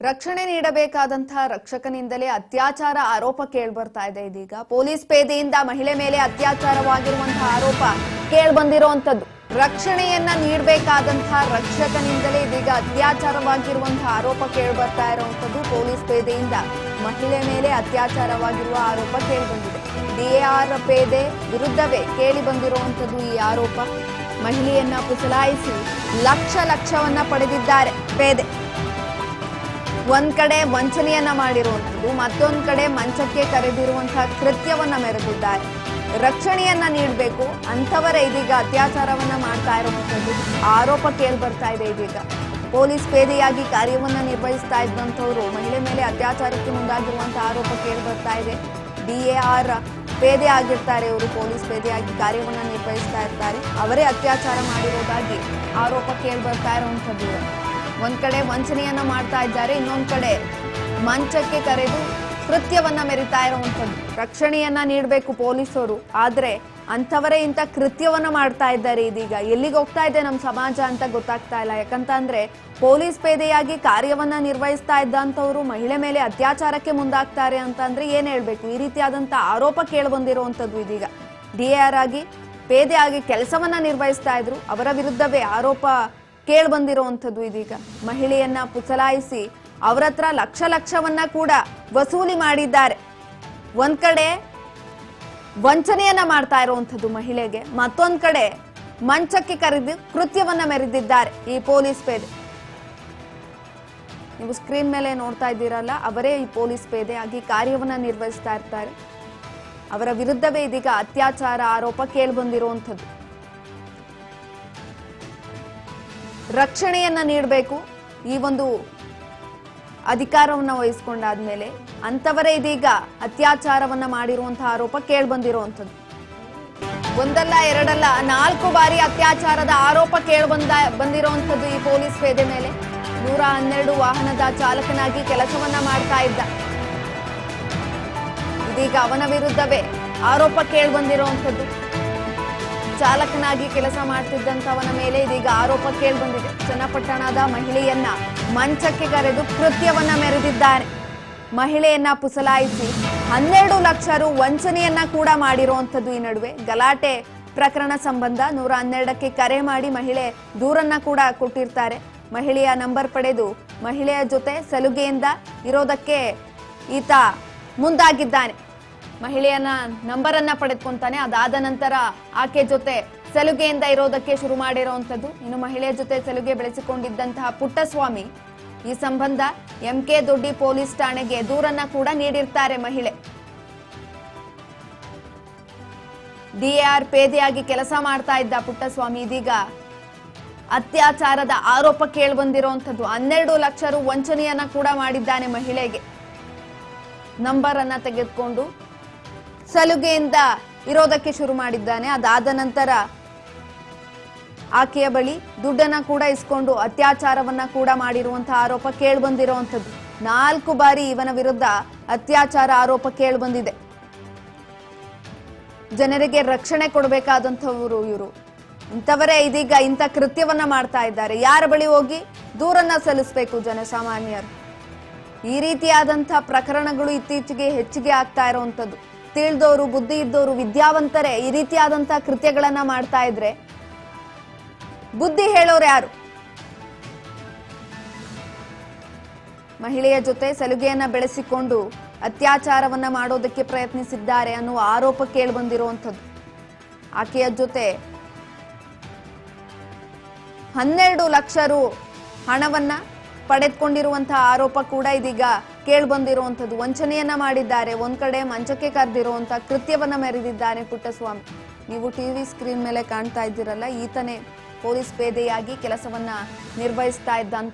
ರಕ್ಷಣೆ ನೀಡಬೇಕಾದಂತಹ ರಕ್ಷಕನಿಂದಲೇ ಅತ್ಯಾಚಾರ ಆರೋಪ ಕೇಳಿಬರ್ತಾ ಇದೆ. ಇದೀಗ ಪೊಲೀಸ್ ಪೇದೆಯಿಂದ ಮಹಿಳೆ ಮೇಲೆ ಅತ್ಯಾಚಾರವಾಗಿರುವಂತಹ ಆರೋಪ ಕೇಳಿಬಂದಿರುವಂತದ್ದು. ರಕ್ಷಣೆಯನ್ನ ನೀಡಬೇಕಾದಂತಹ ರಕ್ಷಕನಿಂದಲೇ ಇದೀಗ ಅತ್ಯಾಚಾರವಾಗಿರುವಂತಹ ಆರೋಪ ಕೇಳಿಬರ್ತಾ ಇರುವಂತದ್ದು. ಪೊಲೀಸ್ ಪೇದೆಯಿಂದ ಮಹಿಳೆ ಮೇಲೆ ಅತ್ಯಾಚಾರವಾಗಿರುವ ಆರೋಪ ಕೇಳಿಬಂದಿದೆ. ಡಿಎಆರ್ ಪೇದೆ ವಿರುದ್ಧವೇ ಕೇಳಿ ಬಂದಿರುವಂತದ್ದು ಈ ಆರೋಪ. ಮಹಿಳೆಯನ್ನ ಪುಸಲಾಯಿಸಿ ಲಕ್ಷವನ್ನ ಪಡೆದಿದ್ದಾರೆ ಪೇದೆ. ಒಂದ್ ಕಡೆ ವಂಚನೆಯನ್ನ ಮಾಡಿರುವಂಥದ್ದು, ಮತ್ತೊಂದ್ ಕಡೆ ಮಂಚಕ್ಕೆ ಕರೆದಿರುವಂತಹ ಕೃತ್ಯವನ್ನ ಮೆರೆದಿದ್ದಾರೆ. ರಕ್ಷಣೆಯನ್ನ ನೀಡಬೇಕು ಅಂತವರೇ ಇದೀಗ ಅತ್ಯಾಚಾರವನ್ನ ಮಾಡ್ತಾ ಇರುವಂಥದ್ದು ಆರೋಪ ಕೇಳಿ ಬರ್ತಾ ಇದೆ. ಇದೀಗ ಪೊಲೀಸ್ ಪೇದೆಯಾಗಿ ಕಾರ್ಯವನ್ನ ನಿರ್ವಹಿಸ್ತಾ ಇದ್ದಂಥವ್ರು ಮಹಿಳೆ ಮೇಲೆ ಅತ್ಯಾಚಾರಕ್ಕೆ ಮುಂದಾಗಿರುವಂತಹ ಆರೋಪ ಕೇಳಿ ಬರ್ತಾ ಇದೆ. ಡಿಎಆರ್ ಪೇದೆ ಆಗಿರ್ತಾರೆ ಇವರು, ಪೊಲೀಸ್ ಪೇದೆಯಾಗಿ ಕಾರ್ಯವನ್ನ ನಿರ್ವಹಿಸ್ತಾ ಇರ್ತಾರೆ. ಅವರೇ ಅತ್ಯಾಚಾರ ಮಾಡಿರೋದಾಗಿ ಆರೋಪ ಕೇಳಿ ಬರ್ತಾ ಇರುವಂಥದ್ದು. ಒಂದ್ ಕಡೆ ವಂಚನೆಯನ್ನ ಮಾಡ್ತಾ ಇದ್ದಾರೆ, ಇನ್ನೊಂದ್ ಕಡೆ ಮಂಚಕ್ಕೆ ಕರೆದು ಕೃತ್ಯವನ್ನ ಮೆರಿತಾ ಇರುವಂಥದ್ದು. ರಕ್ಷಣೆಯನ್ನ ನೀಡಬೇಕು ಪೊಲೀಸರು, ಆದ್ರೆ ಅಂಥವರೇ ಇಂಥ ಕೃತ್ಯವನ್ನ ಮಾಡ್ತಾ ಇದ್ದಾರೆ. ಇದೀಗ ಎಲ್ಲಿಗೆ ಹೋಗ್ತಾ ಇದೆ ನಮ್ಮ ಸಮಾಜ ಅಂತ ಗೊತ್ತಾಗ್ತಾ ಇಲ್ಲ. ಯಾಕಂತಂದ್ರೆ ಪೊಲೀಸ್ ಪೇದೆಯಾಗಿ ಕಾರ್ಯವನ್ನ ನಿರ್ವಹಿಸ್ತಾ ಇದ್ದಂಥವ್ರು ಮಹಿಳೆ ಮೇಲೆ ಅತ್ಯಾಚಾರಕ್ಕೆ ಮುಂದಾಗ್ತಾರೆ ಅಂತಂದ್ರೆ ಏನ್ ಹೇಳ್ಬೇಕು. ಈ ರೀತಿಯಾದಂತ ಆರೋಪ ಕೇಳಿ ಬಂದಿರುವಂತದ್ದು. ಇದೀಗ ಡಿಎಆರ್ ಆಗಿ ಪೇದೆ ಆಗಿ ಕೆಲಸವನ್ನ ನಿರ್ವಹಿಸ್ತಾ ಇದ್ರು, ಅವರ ವಿರುದ್ಧವೇ ಆರೋಪ ಕೇಳಿ ಬಂದಿರುವಂತದ್ದು. ಇದೀಗ ಮಹಿಳೆಯನ್ನ ಪುಸಲಾಯಿಸಿ ಅವರ ಹತ್ರ ಲಕ್ಷವನ್ನ ಕೂಡ ವಸೂಲಿ ಮಾಡಿದ್ದಾರೆ. ಒಂದ್ ಕಡೆ ವಂಚನೆಯನ್ನ ಮಾಡ್ತಾ ಇರುವಂತದ್ದು ಮಹಿಳೆಗೆ, ಮತ್ತೊಂದ್ ಕಡೆ ಮಂಚಕ್ಕೆ ಕರೆದು ಕೃತ್ಯವನ್ನ ಮೆರೆದಿದ್ದಾರೆ ಈ ಪೊಲೀಸ್ ಪೇದೆ. ನೀವು ಸ್ಕ್ರೀನ್ ಮೇಲೆ ನೋಡ್ತಾ ಇದ್ದೀರಲ್ಲ, ಅವರೇ ಈ ಪೊಲೀಸ್ ಪೇದೆ ಆಗಿ ಕಾರ್ಯವನ್ನ ನಿರ್ವಹಿಸ್ತಾ ಇರ್ತಾರೆ. ಅವರ ವಿರುದ್ಧವೇ ಇದೀಗ ಅತ್ಯಾಚಾರ ಆರೋಪ ಕೇಳಿ ಬಂದಿರುವಂತದ್ದು. ರಕ್ಷಣೆಯನ್ನ ನೀಡಬೇಕು ಈ ಒಂದು ಅಧಿಕಾರವನ್ನ ವಹಿಸಿಕೊಂಡಾದ್ಮೇಲೆ ಅಂತವರೇ ಇದೀಗ ಅತ್ಯಾಚಾರವನ್ನ ಮಾಡಿರುವಂತಹ ಆರೋಪ ಕೇಳಿ ಬಂದಿರುವಂತದ್ದು. ಒಂದಲ್ಲ ಎರಡಲ್ಲ 4 ಬಾರಿ ಅತ್ಯಾಚಾರದ ಆರೋಪ ಕೇಳಿ ಬಂದಿರುವಂತದ್ದು ಈ ಪೊಲೀಸ್ ಪೇದೆ ಮೇಲೆ. 112 ವಾಹನದ ಚಾಲಕನಾಗಿ ಕೆಲಸವನ್ನ ಮಾಡ್ತಾ ಇದ್ದ. ಇದೀಗ ಅವನ ವಿರುದ್ಧವೇ ಆರೋಪ ಕೇಳಿ ಬಂದಿರುವಂತದ್ದು. ಚಾಲಕನಾಗಿ ಕೆಲಸ ಮಾಡ್ತಿದ್ದಂಥವನ ಮೇಲೆ ಇದೀಗ ಆರೋಪ ಕೇಳಿ ಬಂದಿದೆ. ಚನ್ನಪಟ್ಟಣದ ಮಹಿಳೆಯನ್ನ ಮಂಚಕ್ಕೆ ಕರೆದು ಕೃತ್ಯವನ್ನ ಮೆರೆದಿದ್ದಾರೆ. ಮಹಿಳೆಯನ್ನ ಪುಸಲಾಯಿಸಿ 12 ಲಕ್ಷ ರು ವಂಚನೆಯನ್ನ ಕೂಡ ಮಾಡಿರುವಂತದ್ದು. ಈ ನಡುವೆ ಗಲಾಟೆ ಪ್ರಕರಣ ಸಂಬಂಧ 112ಕ್ಕೆ ಕರೆ ಮಾಡಿ ಮಹಿಳೆ ದೂರನ್ನ ಕೂಡ ಕೊಟ್ಟಿರ್ತಾರೆ. ಮಹಿಳೆಯ ನಂಬರ್ ಪಡೆದು ಮಹಿಳೆಯ ಜೊತೆ ಸಲುಗೆಯಿಂದ ಇರೋದಕ್ಕೆ ಈತ ಮುಂದಾಗಿದ್ದಾನೆ. ಮಹಿಳೆಯನ್ನ ನಂಬರ್ ಅನ್ನ ಪಡೆದುಕೊಂತಾನೆ. ಅದಾದ ನಂತರ ಆಕೆ ಜೊತೆ ಸಲುಗೆಯಿಂದ ಇರೋದಕ್ಕೆ ಶುರು ಮಾಡಿರುವಂತದ್ದು. ಇನ್ನು ಮಹಿಳೆಯ ಜೊತೆ ಸಲುಗೆ ಬೆಳೆಸಿಕೊಂಡಿದ್ದಂತಹ ಪುಟ್ಟಸ್ವಾಮಿ ಈ ಸಂಬಂಧ ಎಂಕೆ ದೊಡ್ಡಿ ಪೊಲೀಸ್ ಠಾಣೆಗೆ ದೂರನ್ನ ಕೂಡ ನೀಡಿರ್ತಾರೆ ಮಹಿಳೆ. ಡಿಎಆರ್ ಪೇದೆಯಾಗಿ ಕೆಲಸ ಮಾಡ್ತಾ ಇದ್ದ ಪುಟ್ಟಸ್ವಾಮಿ ಇದೀಗ ಅತ್ಯಾಚಾರದ ಆರೋಪ ಕೇಳಿ ಬಂದಿರುವಂತದ್ದು. 12 ಲಕ್ಷ ರು ವಂಚನೆಯನ್ನ ಕೂಡ ಮಾಡಿದ್ದಾನೆ ಮಹಿಳೆಗೆ. ನಂಬರ್ ಅನ್ನ ತೆಗೆದುಕೊಂಡು ಸಲುಗೆಯಿಂದ ಇರೋದಕ್ಕೆ ಶುರು ಮಾಡಿದ್ದಾನೆ. ಅದಾದ ನಂತರ ಆಕೆಯ ಬಳಿ ದುಡ್ಡನ್ನ ಕೂಡ ಇಸ್ಕೊಂಡು ಅತ್ಯಾಚಾರವನ್ನ ಕೂಡ ಮಾಡಿರುವಂತಹ ಆರೋಪ ಕೇಳಿ ಬಂದಿರುವಂತದ್ದು. 4 ಬಾರಿ ಇವನ ವಿರುದ್ಧ ಅತ್ಯಾಚಾರ ಆರೋಪ ಕೇಳಿ ಬಂದಿದೆ. ಜನರಿಗೆ ರಕ್ಷಣೆ ಕೊಡಬೇಕಾದಂಥವರು ಇವರು. ಇಂಥವರೇ ಇದೀಗ ಇಂಥ ಕೃತ್ಯವನ್ನ ಮಾಡ್ತಾ ಇದ್ದಾರೆ. ಯಾರ ಬಳಿ ಹೋಗಿ ದೂರನ್ನ ಸಲ್ಲಿಸಬೇಕು ಜನಸಾಮಾನ್ಯರು. ಈ ರೀತಿಯಾದಂತಹ ಪ್ರಕರಣಗಳು ಇತ್ತೀಚೆಗೆ ಹೆಚ್ಚಿಗೆ ಆಗ್ತಾ ಇರುವಂತದ್ದು. ತಿಳಿದವರು, ಬುದ್ಧಿ ಇದ್ದವರು, ವಿದ್ಯಾವಂತರೇ ಈ ರೀತಿಯಾದಂತಹ ಕೃತ್ಯಗಳನ್ನ ಮಾಡ್ತಾ ಇದ್ರೆ ಬುದ್ಧಿ ಹೇಳೋರು ಯಾರು? ಮಹಿಳೆಯ ಜೊತೆ ಸಲುಗೆಯನ್ನ ಬೆಳೆಸಿಕೊಂಡು ಅತ್ಯಾಚಾರವನ್ನ ಮಾಡೋದಕ್ಕೆ ಪ್ರಯತ್ನಿಸಿದ್ದಾರೆ ಅನ್ನುವ ಆರೋಪ ಕೇಳಿ ಬಂದಿರುವಂತದ್ದು. ಆಕೆಯ ಜೊತೆ 12 ಲಕ್ಷ ರು ಹಣವನ್ನ ಪಡೆದುಕೊಂಡಿರುವಂತಹ ಆರೋಪ ಕೂಡ ಇದೀಗ ಕೇಳಿ ಬಂದಿರುವಂತದ್ದು. ವಂಚನೆಯನ್ನ ಮಾಡಿದ್ದಾರೆ. ಒಂದ್ ಕಡೆ ಮಂಚಕ್ಕೆ ಕರೆದಿರುವಂತಹ ಕೃತ್ಯವನ್ನ ಮೆರೆದಿದ್ದಾನೆ ಪುಟ್ಟಸ್ವಾಮಿ. ನೀವು ಟಿವಿ ಸ್ಕ್ರೀನ್ ಮೇಲೆ ಕಾಣ್ತಾ ಇದ್ದೀರಲ್ಲ, ಈತನೇ ಪೊಲೀಸ್ ಪೇದೆಯಾಗಿ ಕೆಲಸವನ್ನ ನಿರ್ವಹಿಸ್ತಾ ಇದ್ದಂತ